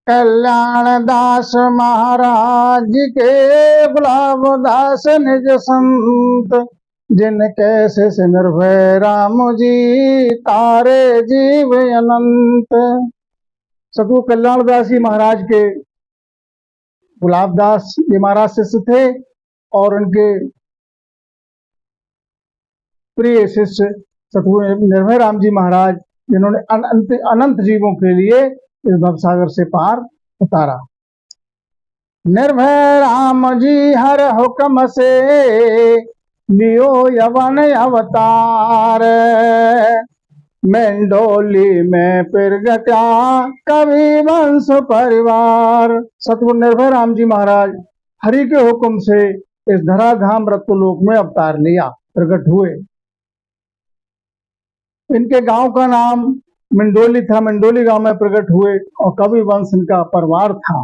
कल्याण दास महाराज के गुलाब दास निज संत, जिनके शिष निर्भय राम जी तारे जीव अनंत। सतगुरु कल्याण दास जी महाराज के गुलाब दास ये महाराज शिष्य थे और उनके प्रिय शिष्य सतगुरु निर्भय राम जी महाराज, जिन्होंने अनंत जीवों के लिए इस भवसागर से पार उतारा। निर्भय राम जी हर हुक्म से लियो यवन अवतार, मेंडोली में प्रगटा कवि वंश परिवार। सतगुरु निर्भय राम जी महाराज हरि के हुक्म से इस धराधाम रत्नलोक में अवतार लिया, प्रकट हुए। इनके गांव का नाम मंडोली था, मंडोली गांव में प्रकट हुए और कवि वंश इनका परिवार था।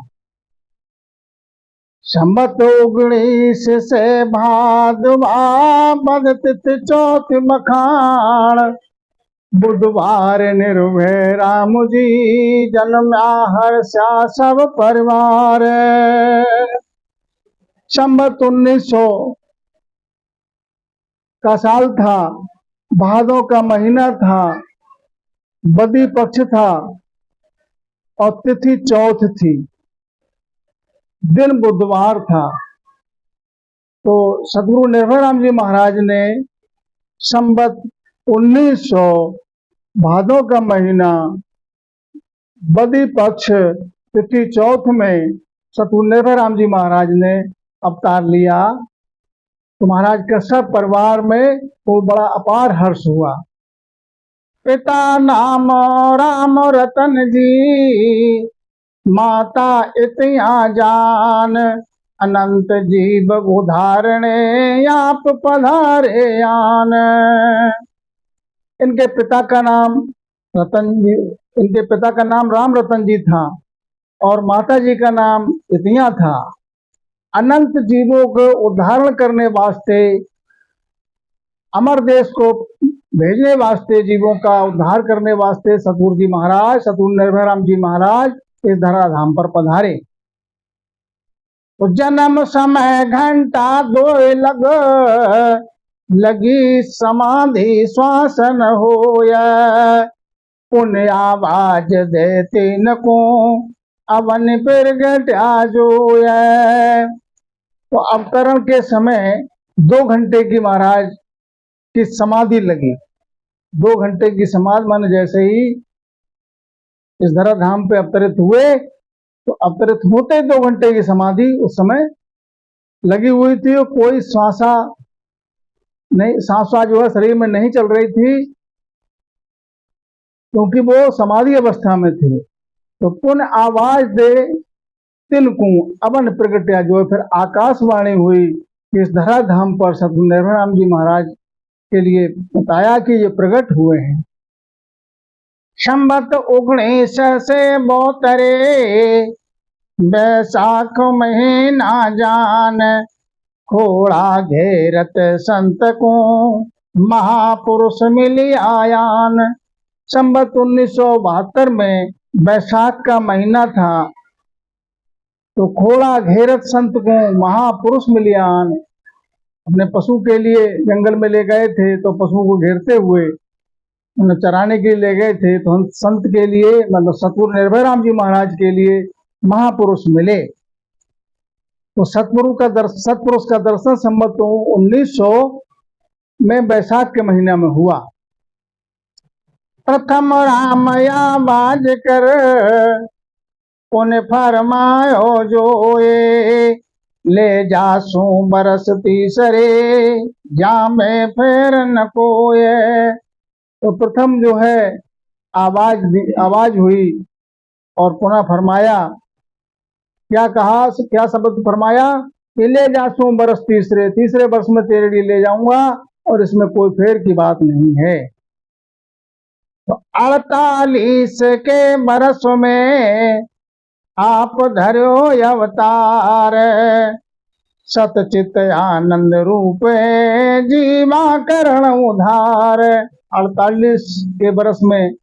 संबत 19 से भादवा बद तिथि चौथ मखान, बुधवार निर्भय राम जी जन्मा हर्षा सब परिवार। संबत 1900 का साल था, भादों का महीना था, बदी पक्ष था और तिथि चौथ थी, दिन बुधवार था। तो सतगुरु निर्भय राम जी महाराज ने संबत 1900 भादों का महीना बदी पक्ष तिथि चौथ में सतगुरु निर्भय राम जी महाराज ने अवतार लिया। तो महाराज के सब परिवार में तो बड़ा अपार हर्ष हुआ। पिता नाम राम रतन जी, माता इतिया जान, अनंत जीव उधारणे आप पधारे आन। इनके पिता का नाम रतन जी, इनके पिता का नाम राम रतन जी था और माता जी का नाम इतिया था। अनंत जीवों को उद्धारण करने वास्ते, अमर देश को भेजने वास्ते, जीवों का उद्धार करने वास्ते सतगुरु जी महाराज, सतगुरु निर्भय राम जी महाराज इस धराधाम पर पधारे। तो जन्म समय घंटा 2 लगी समाधि श्वासन होया, पुण्य आवाज देते न को अवन प्रगटा जोया। तो अवतरण के समय 2 घंटे की महाराज की समाधि लगी। 2 घंटे की समाधि मन जैसे ही इस धराधाम पे अवतरित हुए, तो अवतरित होते 2 घंटे की समाधि उस समय लगी हुई थी और कोई सांसा जो है शरीर में नहीं चल रही थी, क्योंकि वो समाधि अवस्था में थे। तो पुण्य आवाज दे तिनको अवन प्रगट्या, जो है फिर आकाशवाणी हुई कि इस धराधाम पर सतगुरु निर्भय राम जी महाराज के लिए बताया कि ये प्रकट हुए हैं। संबत 19 से 72 बैसाख महीना जान, खोड़ा घेरत संत को महापुरुष मिली आयान। संबत 1972 में बैसाख का महीना था, तो खोड़ा घेरत संत को महापुरुष मिलियान। अपने पशु के लिए जंगल में ले गए थे, तो पशु को घेरते हुए उन्हें चराने के लिए ले गए थे। तो हम संत के लिए, मतलब सतगुरु निर्भय राम जी महाराज के लिए महापुरुष मिले। तो सतपुरुष का दर्शन संबत 1900 में बैसाख के महीना में हुआ। प्रथम रामया बाज कर उन्हें फरमायो जोए, ले जासू बरस तीसरे जामे फेर न कोए। तो प्रथम जो है आवाज हुई और पुनः फरमाया, क्या कहा, क्या शब्द फरमाया कि ले जासू बरस तीसरे वर्ष में तेरे लिए ले जाऊंगा और इसमें कोई फेर की बात नहीं है। तो 48 के बरस में आप धरो अवतार, सतचित आनंद रूप जीवा करण उधार। 48 के बरस में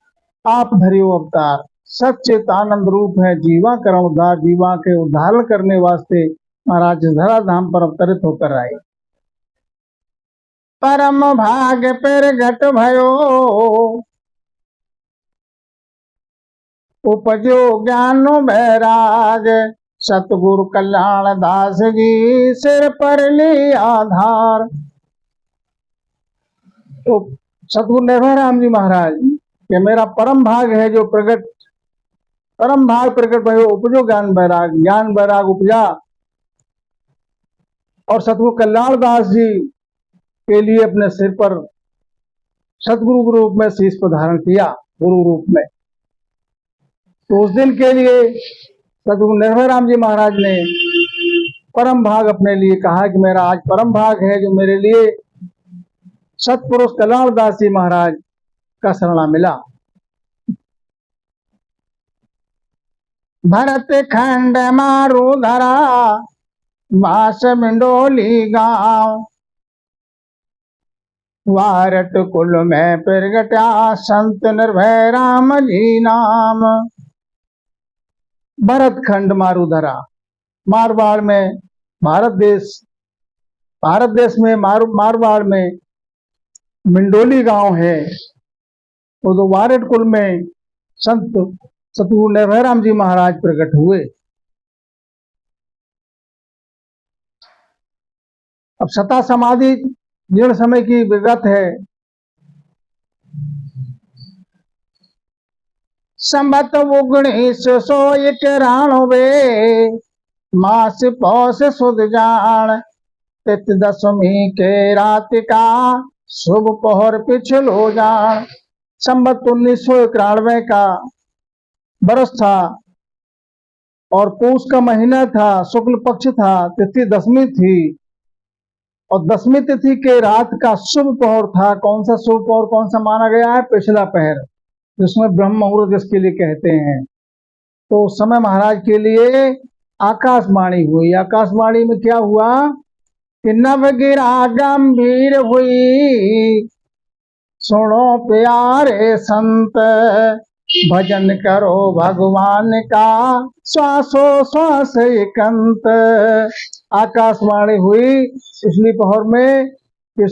आप धरियो अवतार, सच्चिदानंद रूप है, जीवा कर्म उद्धार, जीवा के उद्धारण करने वास्ते महाराज धरा धाम पर अवतरित होकर आए। परम भाग प्रगट भयो, उपजो ज्ञान बैराग, सतगुरु कल्याण दास जी सिर पर ले आधार। तो सतगुरु निर्भय राम जी महाराज कि मेरा परम भाग है जो प्रगट, परम भाग प्रकट भयो, उपजो ज्ञान बैराग, ज्ञान बैराग उपजा। और सतगुरु कल्याण दास जी के लिए अपने सिर पर सतगुरु के रूप में शीश को धारण किया, गुरु रूप में। तो उस दिन के लिए सतगुरु निर्भय राम जी महाराज ने परम भाग अपने लिए कहा कि मेरा आज परम भाग है जो मेरे लिए सतपुरुष कल्याण दास जी महाराज का शरणा मिला। भरत खंड मारू धरा, वास मिंडोली गांव, वारट कुल में प्रगटा, संत निर्भय राम जी नाम। भरत खंड मारूधरा, मारवाड़ में, भारत देश में मारवाड़ में मिंडोली गांव है। तो वारट कुल में संत सतगुरु निर्भय राम जी महाराज प्रकट हुए। अब सता समाधि जीर्ण समय की विगत है। संबत 1991 मास पौष सुद जान, तिथ दशमी के रात का शुभ पहर पिछलो जान। संबत 1991 का बरस था और पूष का महीना था, शुक्ल पक्ष था, तिथि दशमी थी और दशमी तिथि के रात का शुभ पहर था। कौन सा शुभ पहर कौन सा माना गया है? पिछला पहर, जिसमें ब्रह्म मुहूर्त जिसके लिए कहते हैं। तो उस समय महाराज के लिए आकाशवाणी हुई। आकाशवाणी में क्या हुआ कि नव गिरा गंभीर हुई, सुनो प्यारे संत, भजन करो भगवान का, श्वासो श्वास एकांत। आकाशवाणी हुई पिछली पहर में कि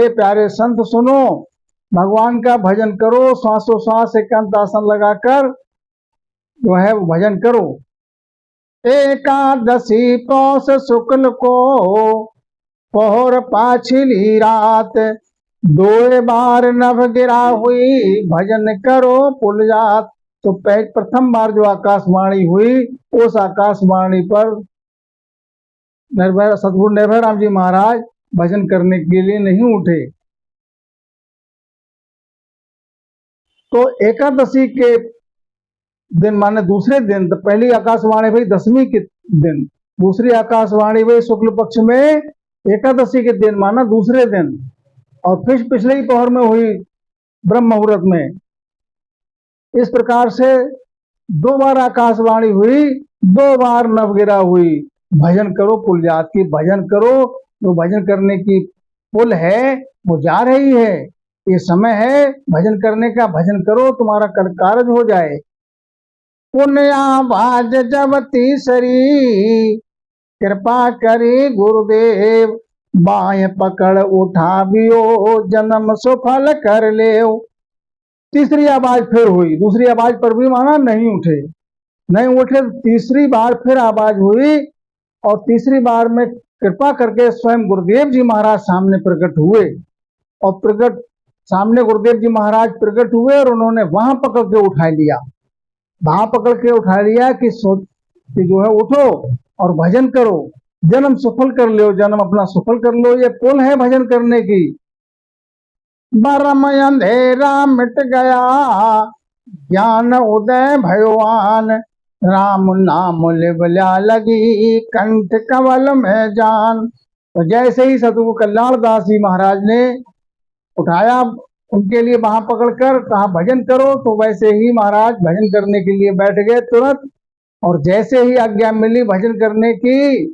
प्यारे संत सुनो, भगवान का भजन करो, श्वासो श्वास एकांत आसन लगाकर जो है वो भजन करो। एकादशी पौष शुक्ल को पहर पाछली रात, 2 बार नभ गिरा हुई, भजन करो पुल जात। तो प्रथम बार जो आकाशवाणी हुई, उस आकाशवाणी पर सतगुरु निर्भय राम जी महाराज भजन करने के लिए नहीं उठे। तो एकादशी के दिन माने दूसरे दिन, तो पहली आकाशवाणी हुई दशमी के दिन, दूसरी आकाशवाणी हुई शुक्ल पक्ष में एकादशी के दिन माना दूसरे दिन, और फिर पिछले ही पहर में हुई ब्रह्म मुहूर्त में। इस प्रकार से 2 बार आकाशवाणी हुई, 2 बार नवगिरा हुई। भजन करो पुल जात की, भजन करो, जो भजन करने की पुल है वो जा रही है, ये समय है भजन करने का, भजन करो तुम्हारा कार्य हो जाए। पुण्या बाज जब तीसरी, कृपा करी गुरुदेव, बाएं पकड़ उठावियो, जन्म सफल कर ले। तीसरी आवाज फिर हुई, दूसरी आवाज पर भी माना नहीं उठे, तीसरी बार फिर आवाज हुई और तीसरी बार में कृपा करके स्वयं गुरुदेव जी महाराज सामने प्रकट हुए। और सामने गुरुदेव जी महाराज प्रकट हुए और उन्होंने वहां पकड़ के उठा लिया, वहां पकड़ के उठा लिया कि जो है उठो और भजन करो, जन्म सफल कर लो, जन्म अपना सफल कर लो। ये पुल है भजन करने की। बरम अंधेरा मिट गया, ज्ञान उदय भगवान, राम नाम लिबला लगी, कंठ कमल में जान। तो जैसे ही सतगुरु कल्याण दास जी महाराज ने उठाया उनके लिए वहां पकड़कर कहा भजन करो, तो वैसे ही महाराज भजन करने के लिए बैठ गए तुरंत। और जैसे ही आज्ञा मिली भजन करने की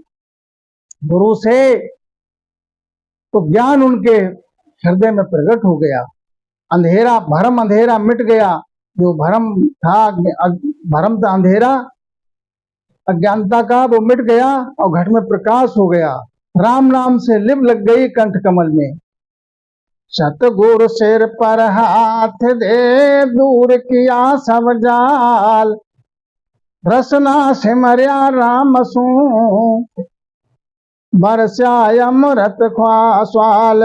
गुरु से, तो ज्ञान उनके हृदय में प्रकट हो गया, अंधेरा भरम अंधेरा मिट गया, जो भरम था, भरम था, अंधेरा अज्ञानता का, वो मिट गया और घट में प्रकाश हो गया। राम नाम से लिप लग गई कंठ कमल में। सतगुरु सिर पर हाथ दे दूर किया सब जाल, रसना सिमरिया राम सू बरस्या अमृत स्वाल।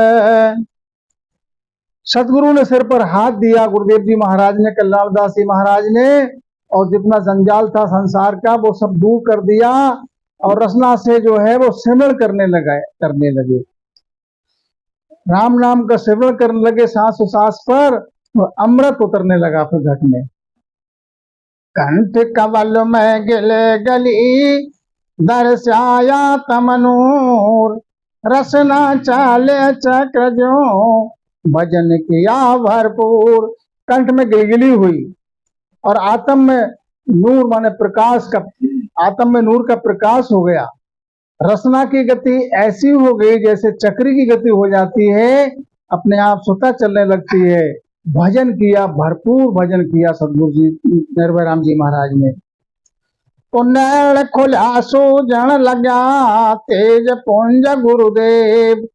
सतगुरु ने सिर पर हाथ दिया, गुरुदेव जी महाराज ने, कल्याणदास जी महाराज ने, और जितना जंजाल था संसार का वो सब दूर कर दिया, और रसना से जो है वो सिमरण करने लगे। राम नाम का सिमरण करने लगे, सांस सांस पर अमृत उतरने लगा फिर घट में। कंठ कवल में गिले गली दर्शाया तमनूर, रसना चाले चक्र जो भजन किया भरपूर। कंठ में गिलगिली हुई और आत्म में नूर माने प्रकाश का, आत्म में नूर का प्रकाश हो गया। रसना की गति ऐसी हो गई जैसे चक्री की गति हो जाती है, अपने आप स्वतः चलने लगती है। भजन किया, भरपूर भजन किया सदगुरु जी निर्भय राम जी महाराज ने। पुनैल खुला सूजन लगा तेज पुंज गुरुदेव,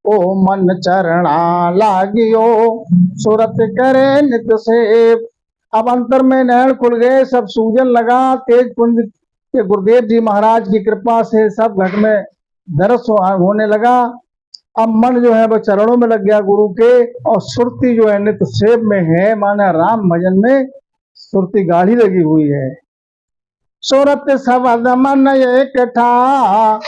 ओ मन चरणा लागियो सुरत करे नित सेव। अब अंतर में नैन खुल गए, सब सूजन लगा, तेज पुंज के गुरुदेव जी महाराज की कृपा से सब घट में दरस होने लगा। अब मन जो है वो चरणों में लग गया गुरु के, और सुरती जो है नित सेव में है, माना राम भजन में सुरती गाढ़ी लगी हुई है। सुरत शब्द मन एक था,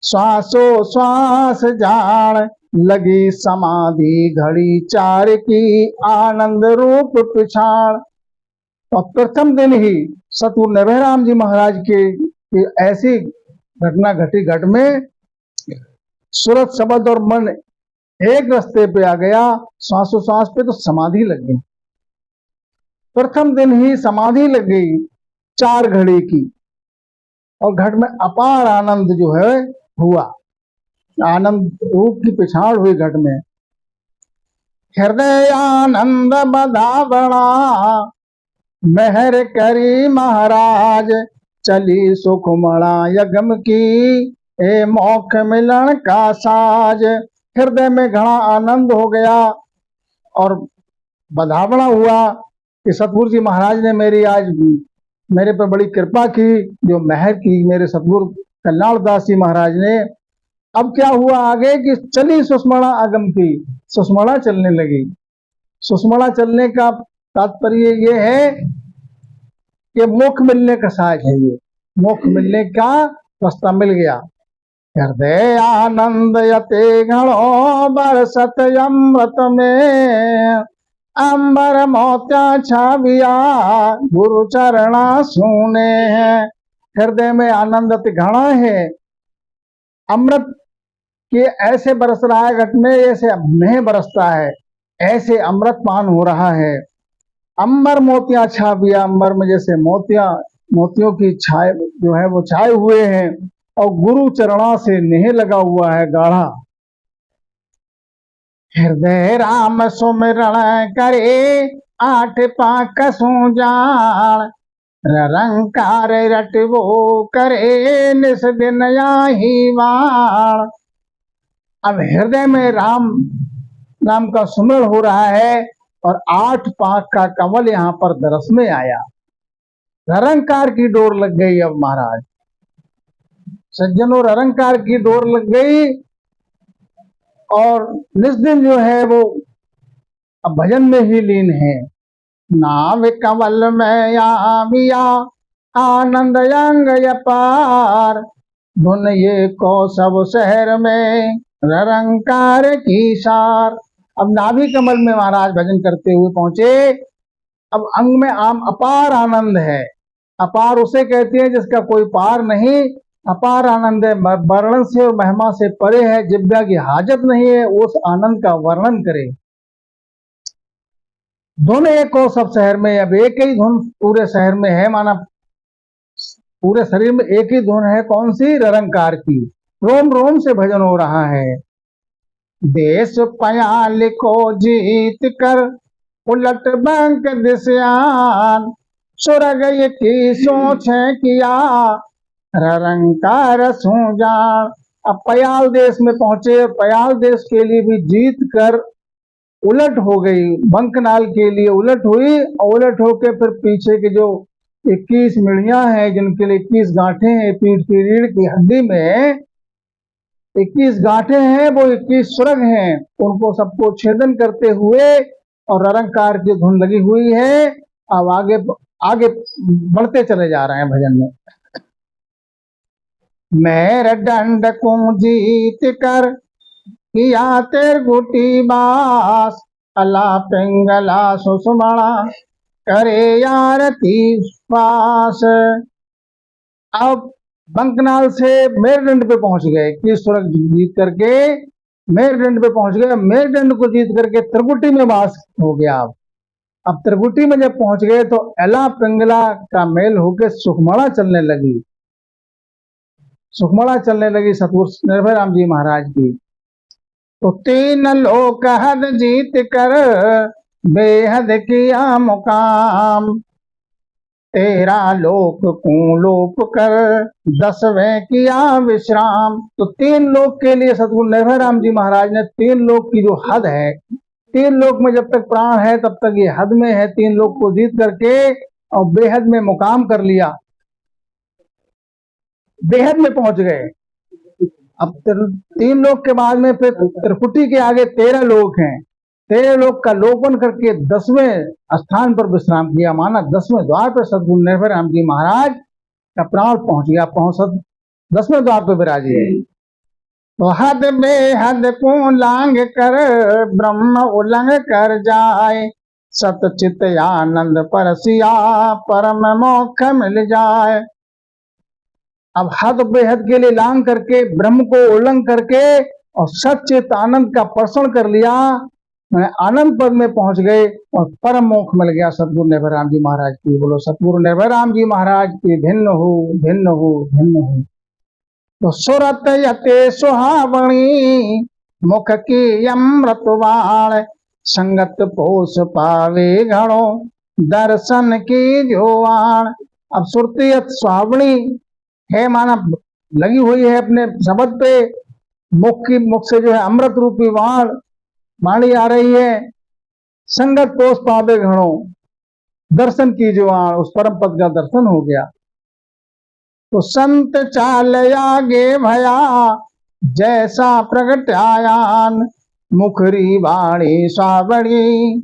श्वासो श्वास जान लगी समाधि घड़ी चार की आनंद रूप पिछाड़। और प्रथम दिन ही सतगुरु निर्भय राम जी महाराज के ऐसी घटना घटी, घट में सुरत शब्द और मन एक रास्ते पे आ गया, श्वासो श्वास पे तो समाधि लग गई। प्रथम दिन ही समाधि लग गई 4 घड़ी की, और घट में अपार आनंद जो है हुआ, आनंद रूप की पिछाड़ हुई घट में। हृदय आनंद बधावणा मेहर करी महाराज, चली सुखमणा यगम की ए मोक्ष मिलन का साज। हृदय में घना आनंद हो गया और बधावणा हुआ कि सतगुरु जी महाराज ने मेरी आज मेरे पर बड़ी कृपा की, जो मेहर की मेरे सतगुरु कल्याणदास जी महाराज ने। अब क्या हुआ आगे कि चली सुषमणा अगम की, सुषमणा चलने लगी। सुषमणा चलने का तात्पर्य ये है कि मोक्ष मिलने का साज है, ये मोक्ष मिलने का रास्ता मिल गया। हृदय आनंद यते गणो बरसत अमृत में, अंबर मोत्या छाविया गुरु चरणा सुने हैं। हृदय में आनंद अति घना है, अमृत के ऐसे बरस रहा है घट में, ऐसे नहीं बरसता है, ऐसे अमृत पान हो रहा है। अंबर मोतिया छाविया, अंबर में जैसे मोतियों की छाए जो है वो छाए हुए हैं, और गुरु चरणा से नेह लगा हुआ है गाढ़ा। हृदय राम सुमिरण करे 8 पाक सूजान, रंकार रटवो करे निस दिन याही वाण। अब हृदय में राम नाम का सुमिरण हो रहा है, और 8 पाक का कमल यहाँ पर दरस में आया। रंकार की डोर लग गई। अब महाराज सज्जनों, रंकार की डोर लग गई, और निस दिन जो है वो अब भजन में ही लीन है। नाम कमल में आमिया आनंद अंग अपार, धुन ये को सब शहर में रंकार की सार। अब नाभि कमल में महाराज भजन करते हुए पहुंचे। अब अंग में अपार आनंद है। अपार उसे कहते हैं जिसका कोई पार नहीं। अपार आनंद है, वर्णन से और महिमा से परे है, जिब्या की हाजत नहीं है उस आनंद का वर्णन करे। धुन एक हो सब शहर में, अब एक ही धुन पूरे शहर में है, माना पूरे शरीर में एक ही धुन है। कौन सी? रंकार की। रोम रोम से भजन हो रहा है। देश पया लिखो जीत कर उलट बंक दिस्यान सुरग की सोच है किया रंकार सूजान। अब पयाल देश में पहुंचे, पयाल देश के लिए भी जीत कर उलट हो गई, बंकनाल के लिए उलट हुई, और उलट होकर फिर पीछे के जो 21 मिड़ियां हैं जिनके लिए 21 गांठें हैं पीठ की रीढ़ की हड्डी में, 21 गांठें हैं, वो 21 सुरग हैं, उनको सबको छेदन करते हुए और ररंकार की धुन लगी हुई है। अब आगे आगे बढ़ते चले जा रहे हैं भजन में। मेर दंड को जीत कर किया तिरगुटी बास अला पिंगला सुषमणा करे आरती पास। अब बंकनाल से मेरुदंड पे पहुंच गए, कि सुरग जीत करके मेरुदंड पे पहुंच गए। मेरुदंड को जीत करके त्रिकुटी में वास हो गया। अब त्रिकुटी में जब पहुंच गए तो एला पिंगला का मेल होकर सुखमणा चलने लगी, सुखमणा चलने लगी सतगुरु निर्भय राम जी महाराज की। तो 3 लोक हद जीत कर बेहद किया मुकाम 13 लोक को लोप कर 10वें किया विश्राम। तो 3 लोक के लिए सतगुरु निर्भय राम जी महाराज ने 3 लोक की जो हद है, 3 लोक में जब तक प्राण है तब तक ये हद में है, 3 लोक को जीत करके और बेहद में मुकाम कर लिया, बेहद में पहुंच गए। अब 3 लोक के बाद में फिर त्रिकुटी के आगे 13 लोक हैं, 13 लोक का लोपन करके 10वें स्थान पर विश्राम किया, माना 10वें द्वार पर सतगुरु निर्भय राम जी महाराज का प्राण पहुंच गया, 10वें द्वार पर विराजे। तो हद बेहद को लांग कर ब्रह्म उल्लंघ कर जाए सतचित आनंद परसिया परम मोक्ष मिल जाए। अब हद बेहद के लिए लांग करके ब्रह्म को उल्लंघन करके और सचित आनंद का पर्षण कर लिया, आनंद पद में पहुंच गए और परम मोक्ष मिल गया सतगुरु निर्भय राम जी महाराज की। बोलो सतगुरु निर्भय राम जी महाराज की भिन्न हो भिन्न हो भिन्न हो। तो सुरत यते सुहावणी मुख की अमृत वाण संगत पोष पावे घणो दर्शन की जोवाण। अब सुरती सुहावणी है, माना लगी हुई है अपने शब्द पे, मुख से जो है अमृत रूपी वाणी आ रही है। संगत पोष पावे घणो दर्शन की जो उस परम पद का दर्शन हो गया। तो संत चाल आगे भया जैसा प्रगट आयान मुखरी वाणी सावड़ी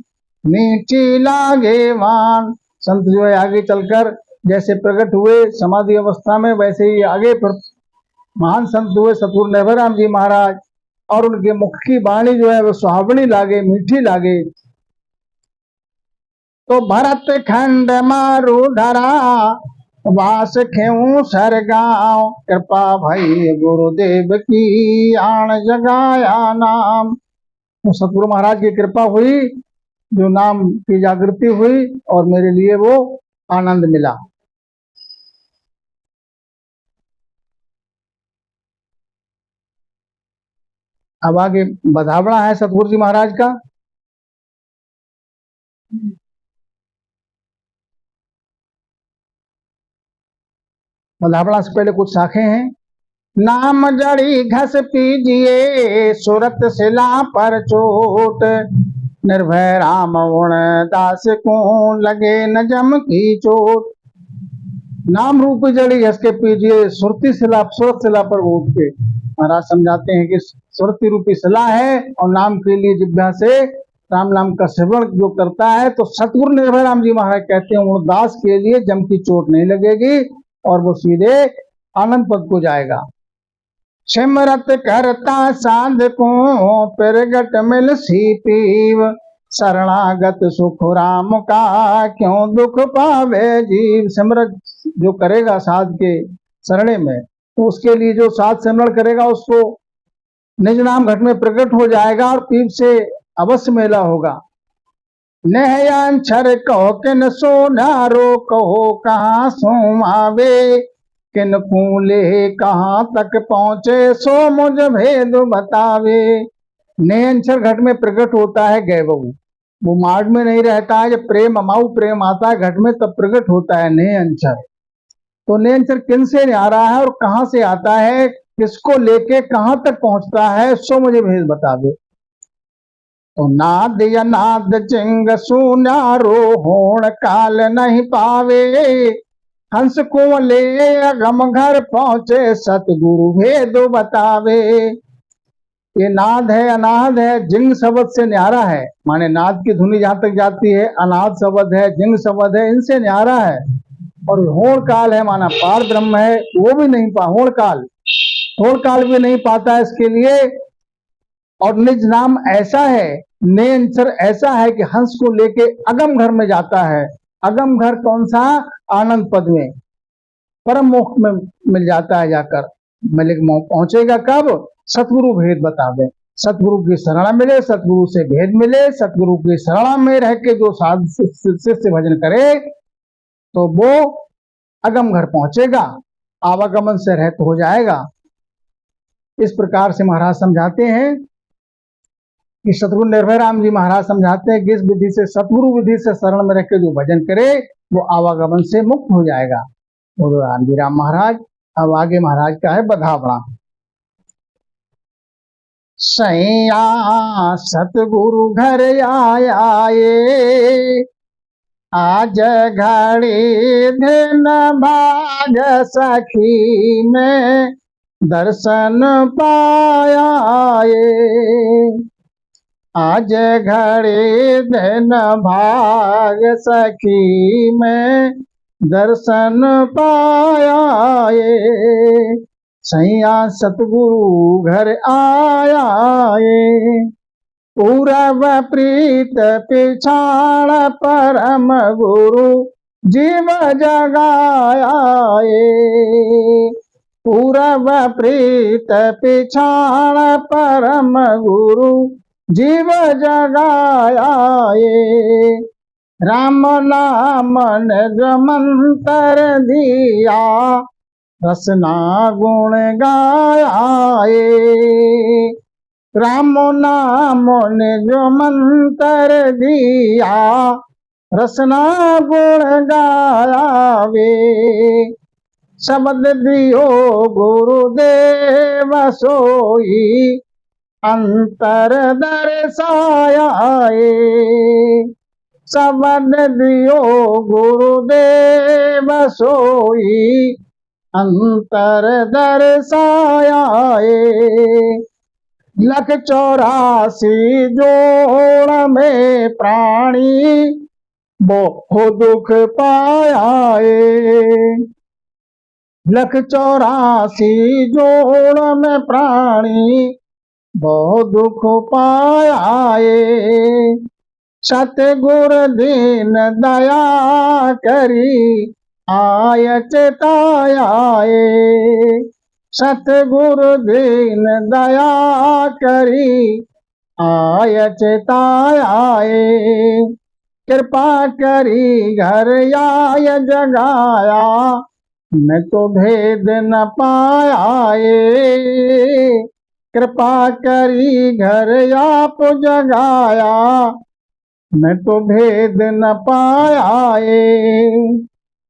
नीची लागे वान। संत जो है आगे चलकर जैसे प्रकट हुए समाधि अवस्था में, वैसे ही आगे पर महान संत हुए सतगुरु निर्भय राम जी महाराज, और उनके मुख की वाणी जो है वो सुहावनी लागे, मीठी लागे। तो भरत खंड मारू धरा वास खेऊ सरगांव कृपा भई गुरुदेव की आण जगाया नाम। तो सतगुरु महाराज की कृपा हुई, जो नाम की जागृति हुई और मेरे लिए वो आनंद मिला। अब आगे बधावड़ा है सतगुरु जी महाराज का। बधावड़ा से पहले कुछ शाखें हैं। नाम जड़ी घस पीजिए सुरत शिला पर चोट निर्भय राम उण दास को लगे न जम की चोट। नाम रूपी जड़ी घस के पीजिए सुरती शिला, सुरत शिला पर उठ के। महाराज समझाते हैं कि सुरती रूपी शिला है और नाम के लिए जिब्या से राम नाम का सेवन जो करता है, तो सतगुरु निर्भय राम जी महाराज कहते हैं उड़दास के लिए जम की चोट नहीं लगेगी और वो सीधे आनंद पद को जाएगा। सिमरत करता साध को प्रगट मिल सी पीव शरणागत सुख राम का क्यों दुख पावे जीव। सिमरत जो करेगा साध के शरणे में, तो उसके लिए जो साध सिमरण करेगा उसको निज नाम घट में प्रकट हो जाएगा और पीप से अवश्य मेला होगा। नहयांछर कहो किन सोनारो कहो कहाँ सोमावे किन फूले कहाँ तक पहुंचे सो मुझ भेद बतावे। नयनछर घट में प्रकट होता है गैबहू, वो मार्ग में नहीं रहता है। जब प्रेम अमाऊ प्रेम आता है घट में तब प्रकट होता है ने अंचर। तो ने अंचर किन से आ रहा है और कहां से आता है, किसको लेके कहां तक पहुंचता है, सो मुझे भेद बता दे। तो नाद या नाद चिंग सुनारो होण काल नहीं पावे, हंस को ले अगम घर पहुंचे सतगुरु भेद बतावे। ये नाद है अनाद है, जिंग शब्द से न्यारा है, माने नाद की धुनी जहां तक जाती है, अनाद शब्द है, जिंग शब्द है, इनसे न्यारा है। और होड़ काल है, माना पार ब्रह्म है, वो भी नहीं पा, होड़ काल भी नहीं पाता है इसके लिए। और निज नाम ऐसा है, ने अंचर ऐसा है कि हंस को लेके अगम घर में जाता है। अगम घर कौन सा, आनंद पद में, परम मोक्ष में मिल जाता है जाकर। मलिक पहुंचेगा कब, सतगुरु भेद बतावे। सतगुरु की शरण मिले, सतगुरु से भेद मिले, सतगुरु की शरण में रह के जो साध शिष्य भजन करे तो वो अगम घर पहुंचेगा, आवागमन से रहित हो जाएगा। इस प्रकार से महाराज समझाते हैं कि सतगुरु निर्भय राम जी महाराज समझाते हैं कि इस विधि से, सतगुरु विधि से शरण में रह के जो भजन करे वो आवागमन से मुक्त हो जाएगा। बोलो राम जी राम महाराज। अब आगे महाराज का है बधावड़ा। सैया सतगुरु घर आए, आज घड़ी दिन भाग सखी में दर्शन पाया। आज घड़ी दिन भाग सखी में दर्शन पाया। सैया सतगुरु घर आया। पूरब प्रीत पिछाड़ परम गुरु जीव जगाया। पूरब प्रीत पिछाड़ परम गुरु जीव जगाया। राम नाम निज मंत्र दिया, रसना गुण गाया। राम नाम निज मंत्र दिया, रसना गुण गावे। शब्द दियो गुरुदेव सोई, अंतर दर्शाया। शब्द दियो गुरुदेव सोई, अंतर दर्शाया। लख 84 जोड़ में प्राणी बहु दुख पाया। लख 84 जोड़ में प्राणी बहु दुख पाया। सतगुर दीन दया करी आय चेताया। सतगुरु दीन दया करी आय चेताया। कृपा करी घर आय जगाया, मैं तो भेद न पाया। कृपा करी घर आप जगाया, मैं तो भेद न पाया।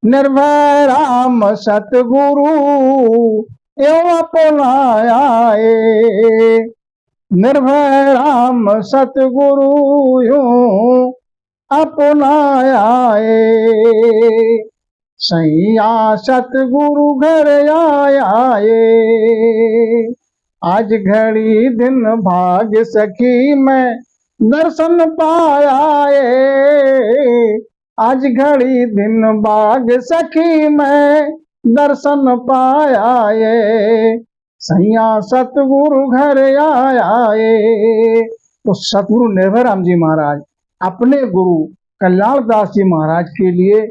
निर्भय राम सतगुरु एवं अपनाया। निर्भय राम सतगुरु यूं अपनाया। सैया सतगुरु घर आया। आज घड़ी दिन भाग सखी मैं दर्शन पाया। आज घड़ी दिन भाग सखी मैं दर्शन पाया। सैया सतगुरु घर आया। तो सतगुरु निर्भय राम जी महाराज अपने गुरु कल्याण दास जी महाराज के लिए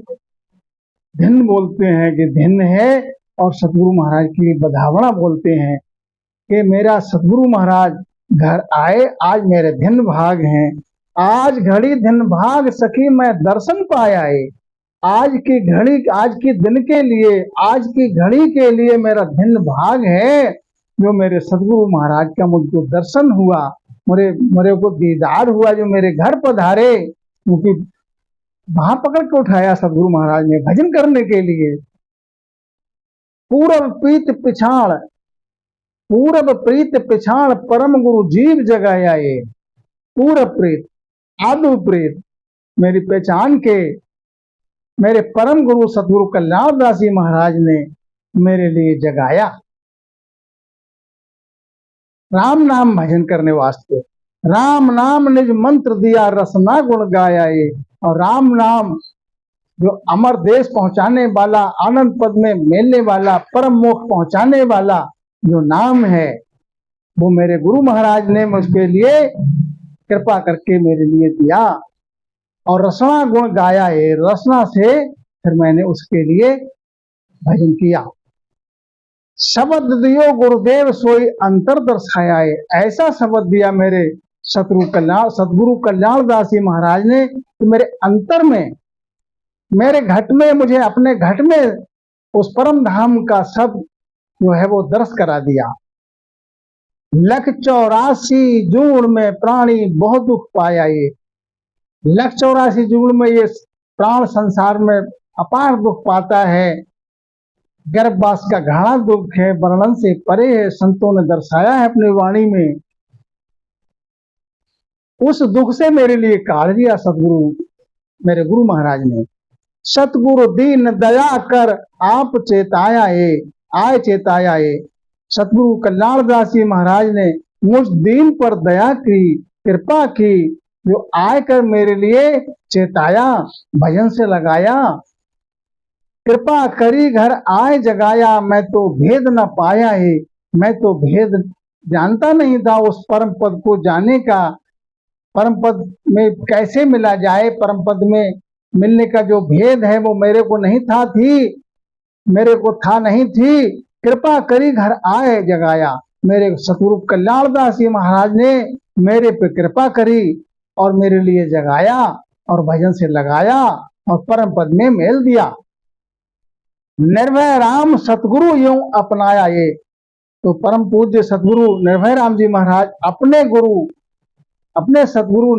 धिन बोलते हैं कि धिन है, और सतगुरु महाराज के लिए बधावड़ा बोलते हैं कि मेरा सतगुरु महाराज घर आए, आज मेरे धिन भाग हैं। आज घड़ी धिन भाग सखी मैं दर्शन पाया। आज की घड़ी, आज के दिन के लिए, आज की घड़ी के लिए मेरा धिन भाग है जो मेरे सतगुरु महाराज का मुझको दर्शन हुआ। मेरे मेरे को दीदार हुआ जो मेरे घर पधारे, क्योंकि वहां पकड़ के उठाया सदगुरु महाराज ने भजन करने के लिए। पूरब प्रीत पिछाड़, पूरब प्रीत पिछाड़ परम गुरु जीव जगाया ये। पूरब प्रीत, आदु प्रीत मेरी पहचान के मेरे परम गुरु सतगुरु कल्याण दास जी महाराज ने मेरे लिए जगाया। राम नाम भजन करने वास्ते राम नाम निज मंत्र दिया, रसना गुण गाया ये। और राम नाम जो अमर देश पहुंचाने वाला, आनंद पद में मिलने वाला, परम मोक्ष पहुंचाने वाला जो नाम है, वो मेरे गुरु महाराज ने मुझके लिए कृपा करके मेरे लिए दिया। और रसना गुण गाया है, रसना से फिर मैंने उसके लिए भजन किया। शब्द दियो गुरुदेव सोई अंतर दर्शाया है, ऐसा शब्द दिया मेरे सतगुरु कल्याण दास जी महाराज ने कि मेरे अंतर में, मेरे घट में, मुझे अपने घट में उस परम धाम का सब जो है वो दर्श करा दिया। 184 जून में प्राणी बहुत दुख पाया ये। 184 जून में ये प्राण संसार में अपार दुख पाता है। गर्भवास का घना दुख है, वर्णन से परे है, संतों ने दर्शाया है अपनी वाणी में। उस दुख से मेरे लिए काढ़ दिया सदगुरु, मेरे गुरु महाराज ने। सतगुरु दीन दया कर आप चेताया है, आय चेताया है। सतगुरु कल्याण दास जी महाराज ने मुझ दीन पर दया की, कृपा की, जो आय कर मेरे लिए चेताया, भजन से लगाया। कृपा करी घर आए जगाया, मैं तो भेद न पाया है। मैं तो भेद जानता नहीं था उस परम पद को जाने का। परम पद में कैसे मिला जाए, परम पद में मिलने का जो भेद है वो मेरे को नहीं था, मेरे को था नहीं थी। कृपा करी घर आए जगाया, मेरे सतगुरु कल्याण दास जी महाराज ने मेरे पे कृपा करी और मेरे लिए जगाया और भजन से लगाया और परम पद में मेल दिया। निर्भय राम सतगुरु यूं अपनाया ये। तो परम पूज्य सतगुरु निर्भय राम जी महाराज अपने गुरु, अपने सतगुरु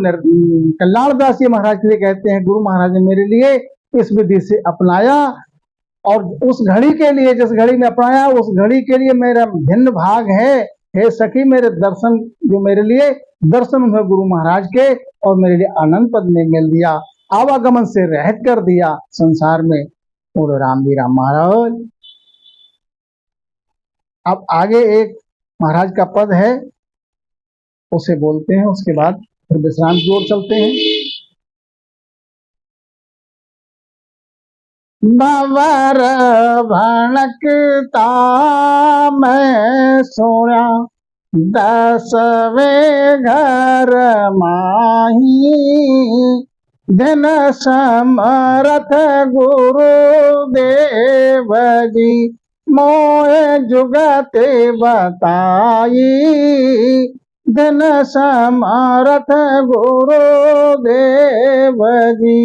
कल्याण दास जी महाराज के लिए कहते हैं, गुरु महाराज ने मेरे लिए इस विधि से अपनाया। और उस घड़ी के लिए, जिस घड़ी में अपनाया, उस घड़ी के लिए मेरा भिन्न भाग है। हे सखी, मेरे दर्शन, जो मेरे लिए दर्शन हुए गुरु महाराज के, और मेरे लिए आनंद पद में मिल दिया, आवागमन से रहित कर दिया संसार में। बोलो राम जी राम महाराज। अब आगे एक महाराज का पद है, उसे बोलते हैं, उसके बाद फिर विश्राम की ओर चलते हैं। भंवर भणकता मैं सोया, 10वें घर माही। दिन समरथ गुरुदेव जी, मोए जुगते बताई। दिन समरथ गुरुदेव जी,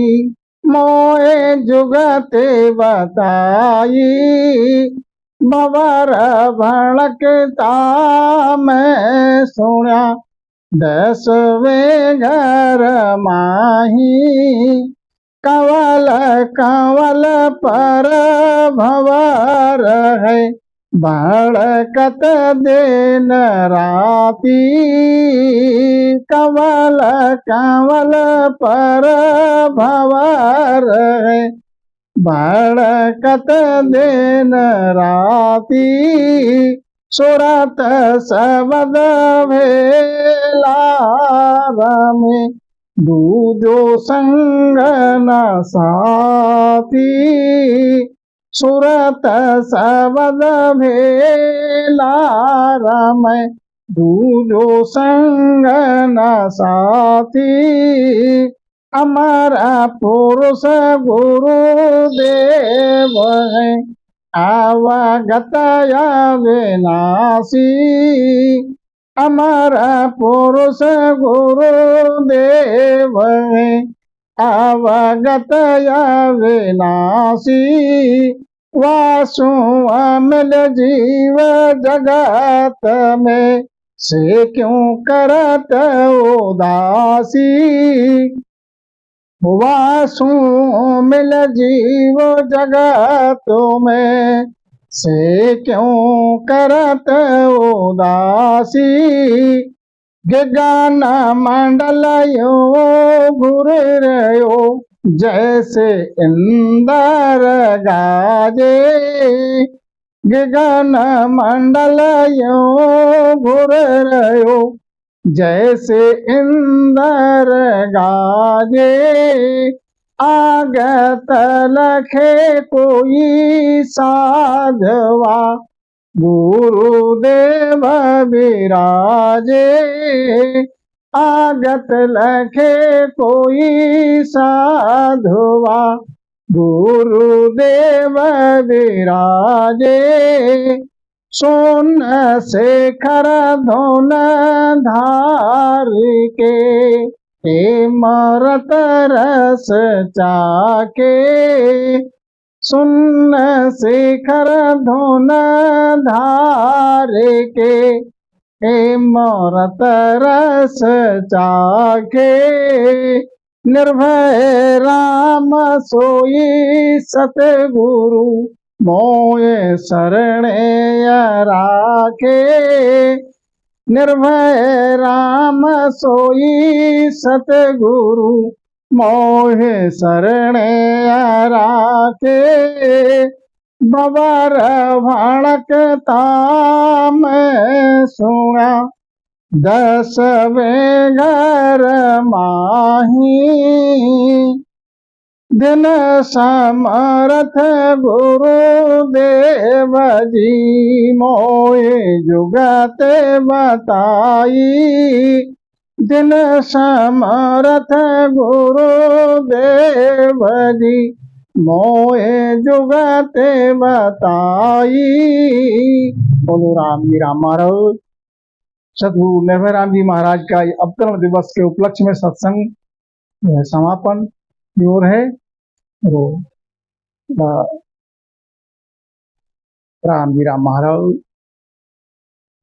मोए जुगते बताई। भंवर भड़कता मैं सुना, 10वें घर माही। कंवल कंवल पर भंवर है, भड़कत दिन राती। कंवल कंवल पर भंवर है, भड़कत दिन राती। सुरत सबद भेला में, दूजो संग न साथी। सुरत सबद भेला में, दूजो संग न साथी। अमर पुरुष गुरुदेव है, आवागत विनाशी। अमर पुरुष गुरुदेव है, आवागत विनाशी। वासु अमल जीव जगत में, से क्यों करत उदासी, वासु मिल जीव जगत में, से क्यों करत उदासी। गगन मंडल यो घूर रहो, जैसे इंदर गाजे। गगन मंडल यो घूर रहो, जैसे इंदर गाजे। आगत लखे कोई साधवा, गुरुदेव विराजे। आगत लखे कोई साधवा, गुरुदेव विराजे। सोन शेखर धोन धार के, मरत रस चाके। सुन शेखर धोन धार के, मरत रस चाके। निर्भय राम सोई सतगुरु, मोए शरणे राखे। निर्भय राम सोई सतगुरु, मोहे शरणे राखे। बबर भड़कता मैं सुना, दस बेगर माही। दिन समर्थ गुरुदेव जी, मोए जुगत बताई। दिन समर्थ गुरुदेव जी, मोए जुगत बताई। बोलो राम जी राम महाराज। सतगुरु निर्भय राम जी महाराज का अवतरण दिवस के उपलक्ष्य में सत्संग समापन की ओर है। राम जी राम महाराज।